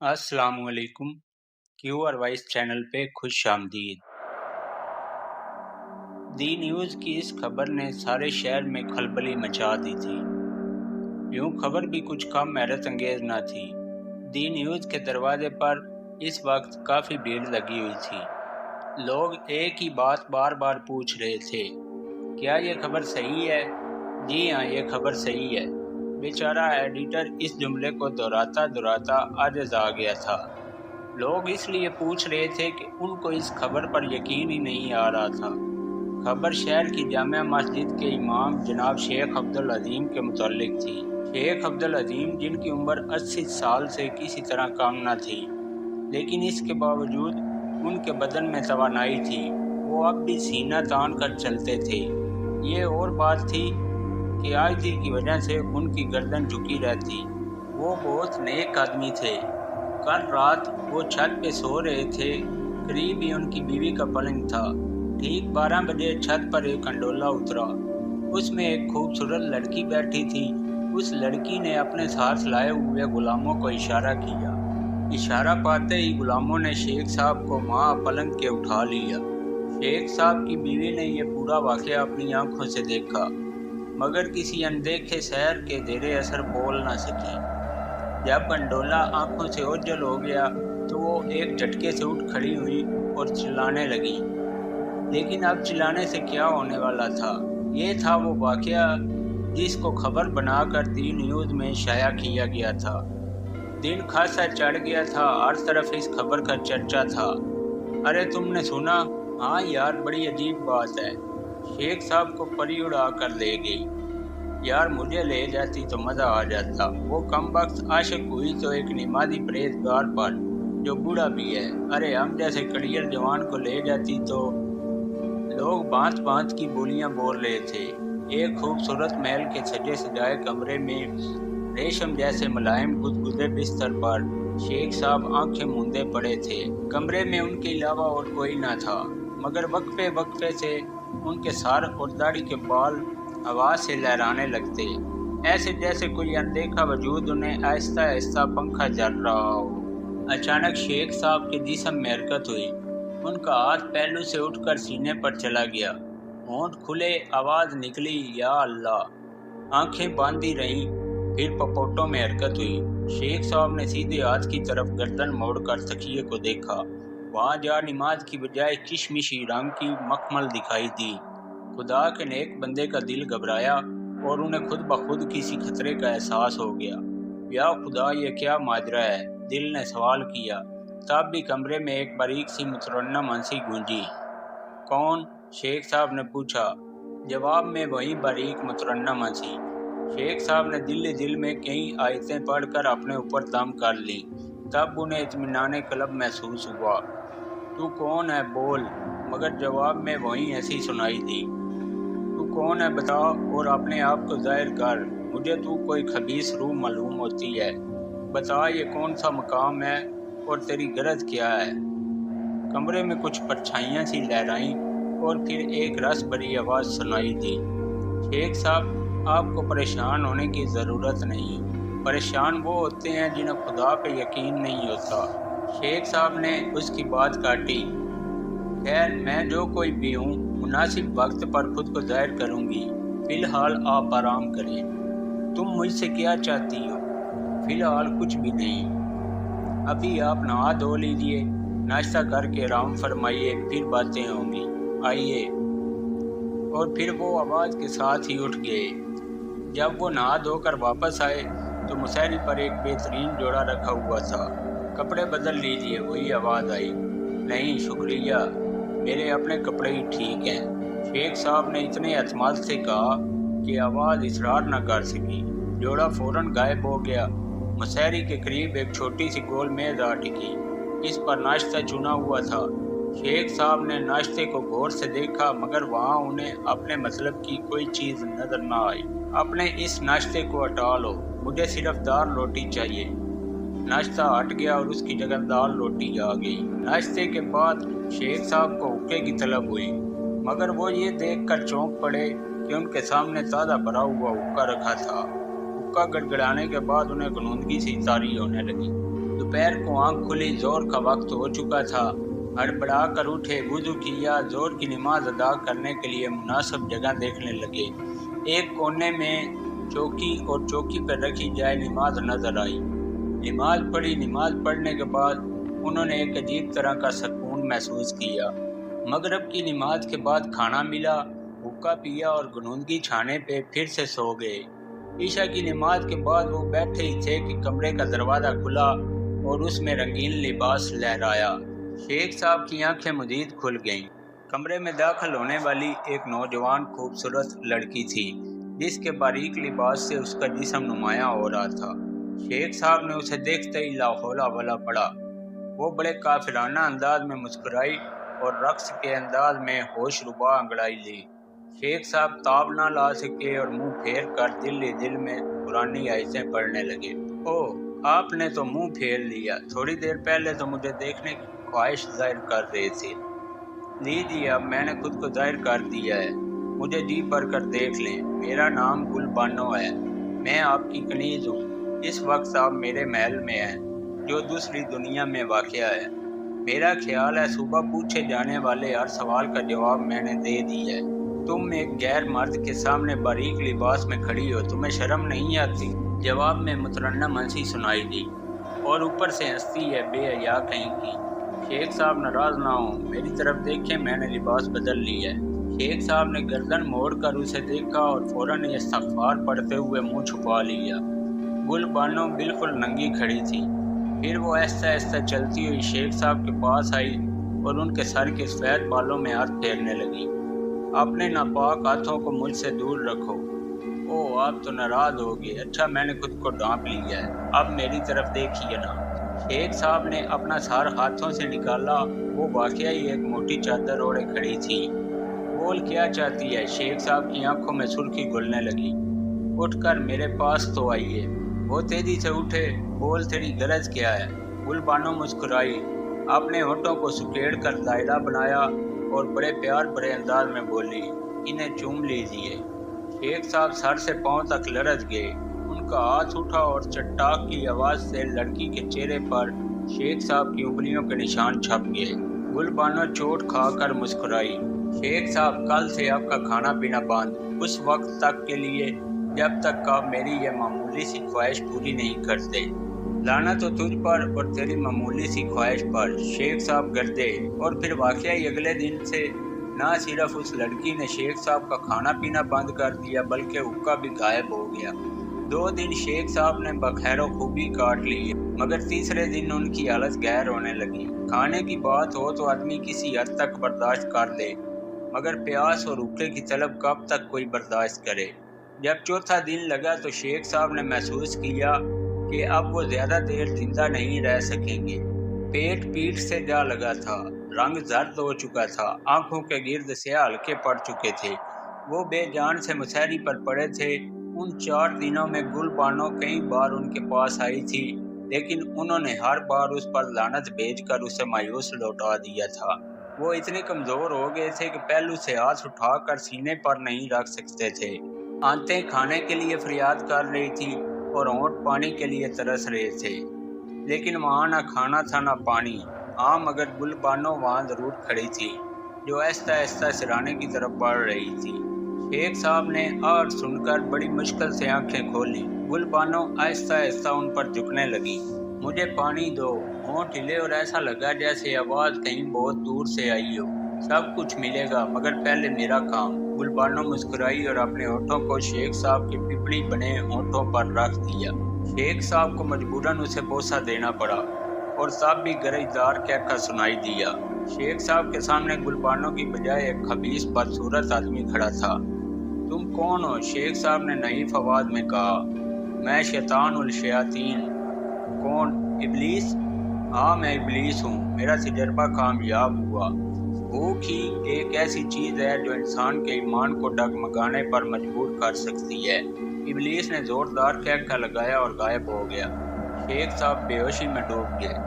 अस्सलाम वालेकुम। क्यू और वाइस चैनल पे खुश आमदीद। दी न्यूज़ की इस खबर ने सारे शहर में खलबली मचा दी थी। यूं खबर भी कुछ कम हैरत अंगेज न थी। दी न्यूज़ के दरवाजे पर इस वक्त काफ़ी भीड़ लगी हुई थी। लोग एक ही बात बार बार पूछ रहे थे, क्या ये खबर सही है? जी हाँ, ये खबर सही है। बेचारा एडिटर इस जुमले को दोहराता दोहराता आजिज़ आ गया था। लोग इसलिए पूछ रहे थे कि उनको इस खबर पर यकीन ही नहीं आ रहा था। खबर शहर की जामिया मस्जिद के इमाम जनाब शेख अब्दुल अजीम के मुतालिक थी। शेख अब्दुल अजीम, जिनकी उम्र 80 साल से किसी तरह कम न थी, लेकिन इसके बावजूद उनके बदन में तवानाई थी। वो अब भी सीना तान कर चलते थे। ये और बात थी कि आजिज़ी की वजह से उनकी गर्दन झुकी रहती। वो बहुत नेक आदमी थे। कल रात वो छत पे सो रहे थे। करीब ही उनकी बीवी का पलंग था। ठीक 12 बजे छत पर एक कंडोला उतरा। उसमें एक खूबसूरत लड़की बैठी थी। उस लड़की ने अपने साथ लाए हुए गुलामों को इशारा किया। इशारा पाते ही गुलामों ने शेख साहब को माँ पलंग के उठा लिया। शेख साहब की बीवी ने यह पूरा वाक़या अपनी आंखों से देखा, मगर किसी अनदेखे शहर के जेरे असर बोल न सकी। जब गंडोला आंखों से ओझल हो गया तो वो एक झटके से उठ खड़ी हुई और चिल्लाने लगी। लेकिन अब चिल्लाने से क्या होने वाला था? ये था वो वाक़या जिसको खबर बनाकर दी न्यूज़ में शाया किया गया था। दिन खासा चढ़ गया था, हर तरफ इस खबर का चर्चा था। अरे तुमने सुना? हाँ यार, बड़ी अजीब बात है। शेख साहब को परी उड़ा कर ले गई। यार मुझे ले जाती तो मज़ा आ जाता। वो कमबख्त आशिक हुई तो एक नमाज़ी परहेज़गार पर, जो बूढ़ा भी है। अरे हम जैसे कड़ियल जवान को ले जाती तो। लोग भांत भांत की बोलियां बोल रहे थे। एक खूबसूरत महल के सजे सजाए कमरे में रेशम जैसे मुलायम गुदगुदे बिस्तर पर शेख साहब आंखें मूंदे पड़े थे। कमरे में उनके अलावा और कोई न था, मगर वक्फे वक्फे से उनके सर और दाढ़ी के बाल हवा से लहराने लगते, ऐसे जैसे कोई अनदेखा वजूद उन्हें आहिस्ता आहिस्ता पंखा झल रहा हो। अचानक शेख साहब के जिस्म में हरकत हुई। उनका हाथ पहलू से उठकर सीने पर चला गया। होंठ खुले, आवाज़ निकली, या अल्लाह। आंखें बांधी रहीं, फिर पपोटों में हरकत हुई। शेख साहब ने सीधे हाथ की तरफ गर्दन मोड़कर तकिए को देखा। वहाँ जा नमाज की बजाय किशमिशी रंग की मखमल दिखाई दी। खुदा के नेक बंदे का दिल घबराया और उन्हें खुद ब खुद किसी खतरे का एहसास हो गया। या खुदा, ये क्या माजरा है? दिल ने सवाल किया। तब भी कमरे में एक बारीक सी मुतरन्नम हंसी गूंजी। कौन? शेख साहब ने पूछा। जवाब में वही बारीक मुतरन्नम हंसी। शेख साहब ने दिल में कई आयतें पढ़कर अपने ऊपर दम कर ली। तब उन्हें इत्मीनान क़ल्ब महसूस हुआ। तू कौन है? बोल। मगर जवाब में वही हंसी सुनाई दी। तू कौन है बता, और अपने आप को जाहिर कर। मुझे तू कोई खबीस रूह मालूम होती है। बता, ये कौन सा मकाम है और तेरी गरज क्या है? कमरे में कुछ परछाइयाँ सी लहराईं और फिर एक रस भरी आवाज़ सुनाई दी। शेख साहब, आपको परेशान होने की ज़रूरत नहीं। परेशान वो होते हैं जिन्हें खुदा पे यकीन नहीं होता। शेख साहब ने उसकी बात काटी। खैर, मैं जो कोई भी हूँ, मुनासिब वक्त पर खुद को जाहिर करूँगी। फ़िलहाल आप आराम करें। तुम मुझसे क्या चाहती हो? फ़िलहाल कुछ भी नहीं। अभी आप नहा धो लीजिए, नाश्ता करके आराम फरमाइए, फिर बातें होंगी। आइए। और फिर वो आवाज़ के साथ ही उठ गए। जब वो नहा धोकर वापस आए तो मुसहरी पर एक बेहतरीन जोड़ा रखा हुआ था। कपड़े बदल लीजिए, वही आवाज़ आई। नहीं शुक्रिया, मेरे अपने कपड़े ही ठीक हैं। शेख साहब ने इतने एतमाद से कहा कि आवाज़ इसरार न कर सकी। जोड़ा फौरन गायब हो गया। मुसहरी के करीब एक छोटी सी गोल मेज़ आ टिकी। इस पर नाश्ता चुना हुआ था। शेख साहब ने नाश्ते को गौर से देखा, मगर वहाँ उन्हें अपने मतलब की कोई चीज़ नजर न आई। अपने इस नाश्ते को हटा लो, मुझे सिर्फ दाल रोटी चाहिए। नाश्ता हट गया और उसकी जगह दाल रोटी आ गई। नाश्ते के बाद शेख साहब को हुक्के की तलब हुई, मगर वो ये देखकर चौंक पड़े कि उनके सामने ताज़ा भरा हुआ हुक्का रखा था। हुक्का गड़गड़ाने के बाद उन्हें गनूदगी सी तारी होने लगी। दोपहर को आंख खुली, जोर का वक्त हो चुका था। हड़बड़ा कर उठे, वुजू किया, जोर की नमाज अदा करने के लिए मुनासिब जगह देखने लगे। एक कोने में चौकी और चौकी पर रखी जाए नमाज नजर आई। नमाज पढ़ी। नमाज पढ़ने के बाद उन्होंने एक अजीब तरह का सुकून महसूस किया। मगरिब की नमाज के बाद खाना मिला, हुक्का पिया और गुनूदगी छाने पे फिर से सो गए। ईशा की नमाज के बाद वो बैठे ही थे कि कमरे का दरवाज़ा खुला और उसमें रंगीन लिबास लहराया। शेख साहब की आंखें मजीद खुल गईं। कमरे में दाखिल होने वाली एक नौजवान खूबसूरत लड़की थी, जिसके बारीक लिबास से उसका जिस्म नुमायां हो रहा था। शेख साहब ने उसे देखते ही लाहौला वाला पड़ा। वो बड़े काफिराना अंदाज में मुस्कुराई और रक्स के अंदाज में होशरुबा अंगड़ाई ली। शेख साहब ताब ना ला सके और मुंह फेर कर दिल ही दिल में पुरानी आयतें पढ़ने लगे। ओह, आपने तो मुंह फेर लिया। थोड़ी देर पहले तो मुझे देखने की ख्वाहिश जाहिर कर रहे थे। लीजिए, अब मैंने खुद को जाहिर कर दिया है। मुझे जी भर कर देख लें। मेरा नाम गुल बानो है। मैं आपकी कनीज हूँ। इस वक्त आप मेरे महल में हैं, जो दूसरी दुनिया में वाक़या है। मेरा ख्याल है सुबह पूछे जाने वाले हर सवाल का जवाब मैंने दे दिया है। तुम एक गैर मर्द के सामने बारीक लिबास में खड़ी हो, तुम्हें शर्म नहीं आती? जवाब में मुतरन्नम हंसी सुनाई दी, और ऊपर से हंसती है बेहया कहीं की। शेख साहब नाराज ना हो, मेरी तरफ देखें, मैंने लिबास बदल लिया है। शेख साहब ने गर्दन मोड़कर उसे देखा और फौरन इस्तग़फ़ार पढ़ते हुए मुंह छुपा लिया। गुल बानो बिल्कुल नंगी खड़ी थी। फिर वो आहिस्ता आहिस्ता चलती हुई शेख साहब के पास आई और उनके सर के सफेद बालों में हाथ फेरने लगी। अपने नापाक हाथों को मुझसे दूर रखो। ओह, आप तो नाराज हो गए। अच्छा, मैंने खुद को ढांप लिया है। अब मेरी तरफ देखिए ना। शेख साहब ने अपना सर हाथों से निकाला। वो वाकई ही एक मोटी चादर ओढ़े खड़ी थी। बोल क्या चाहती है? शेख साहब की आंखों में सुर्खी घुलने लगी। उठकर मेरे पास तो आइए। वो तेजी से उठे। बोल, तेरी गरज क्या है? गुल बानो मुस्कुराई, अपने होठों को सुकेड़ कर दायरा बनाया और बड़े प्यार भरे अंदाज में बोली, इन्हें चूम लीजिए। शेख साहब सर से पांव तक लरज गए। उनका हाथ उठा और चट्टाक की आवाज से लड़की के चेहरे पर शेख साहब की उंगलियों के निशान छप गए। गुल बानो चोट खाकर मुस्कुराई। शेख साहब, कल से आपका खाना पीना बंद, उस वक्त तक के लिए जब तक आप मेरी यह मामूली सी ख्वाहिश पूरी नहीं करते। लाना तो तुझ पर और तेरी मामूली सी ख्वाहिश पर। शेख साहब गर्दे। और फिर वाकई अगले दिन से ना सिर्फ उस लड़की ने शेख साहब का खाना पीना बंद कर दिया, बल्कि हुक्का भी गायब हो गया। 2 दिन शेख साहब ने बखैरो खूबी काट ली, मगर तीसरे दिन उनकी हालत गैर होने लगी। खाने की बात हो तो आदमी किसी हद तक बर्दाश्त कर ले, मगर प्यास और भूखे की तलब कब तक कोई बर्दाश्त करे। जब चौथा दिन लगा तो शेख साहब ने महसूस किया कि अब वो ज्यादा देर जिंदा नहीं रह सकेंगे। पेट पीठ से जा लगा था, रंग जर्द हो चुका था, आंखों के गिर्द स्याह हल्के पड़ चुके थे। वो बेजान से मुसहरी पर पड़े थे। उन 4 दिनों में गुल बानो कई बार उनके पास आई थी, लेकिन उन्होंने हर बार उस पर लानत भेजकर उसे मायूस लौटा दिया था। वो इतने कमजोर हो गए थे कि पहलू से हाथ उठाकर सीने पर नहीं रख सकते थे। आंतें खाने के लिए फरियाद कर रही थी और होंठ पानी के लिए तरस रहे थे, लेकिन वहाँ ना खाना था ना पानी। हाँ, मगर गुल बानो वहाँ जरूर खड़ी थी, जो आहिस्ता आहिस्ता सिराने की तरफ बढ़ रही थी। शेख साहब ने और सुनकर बड़ी मुश्किल से आंखें खोली। गुल बानो आहिस्ता आहिस्ता उन पर झुकने लगी। मुझे पानी दो। होंठ हिले और ऐसा लगा जैसे आवाज कहीं बहुत दूर से आई हो। सब कुछ मिलेगा, मगर पहले मेरा काम। गुल बानो मुस्कुराई और अपने होठों को शेख साहब के पिपड़ी बने होठों पर रख दिया। शेख साहब को मजबूरन उसे बोसा देना पड़ा और तब भी गरजदार कहकर सुनाई दिया। शेख साहब के सामने गुल बानो की बजाय एक खबीस बदसूरत आदमी खड़ा था। तुम कौन हो? शेख साहब ने नईफ आवाज में कहा। मैं शैतान उल शयातीन। कौन? इब्लीस? हाँ, मैं इब्लीस हूँ। मेरा तजर्बा कामयाब हुआ। भूख ही एक ऐसी चीज है जो इंसान के ईमान को डगमगाने पर मजबूर कर सकती है। इब्लीस ने जोरदार कहका लगाया और गायब हो गया। शेख साहब बेहोशी में डूब गए।